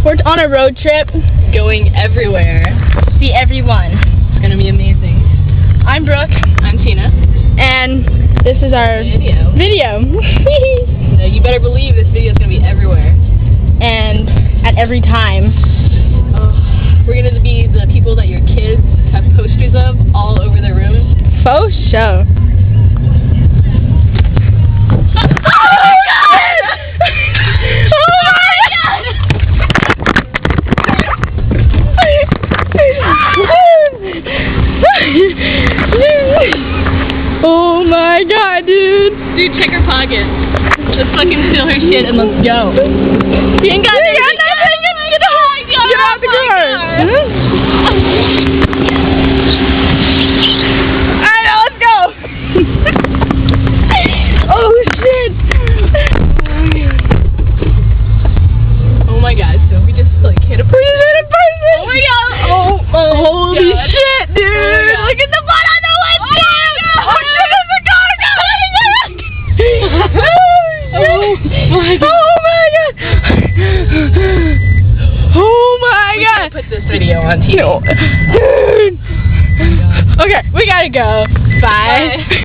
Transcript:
We're on a road trip, Going everywhere. see everyone. It's gonna be amazing. I'm Brooke, I'm Tina. and this is our video. You better believe this video is gonna be everywhere. And at every time. We're gonna be the people that your kids have posters of all over their rooms. Faux show. Oh my god, dude! Dude, check her pockets. Let's fucking steal her shit and let's go. You ain't got nothing! Get out the car! Alright, now let's go! Oh shit! Oh my god, so we just like hit a person. We just hit a person! Oh my god! Holy god. shit, dude! Oh my god. Look at the blood on the windshield! Oh shit, there's a car coming! Oh my god! Put this video on TV. No. Dude! Okay, we gotta go. Bye. Bye.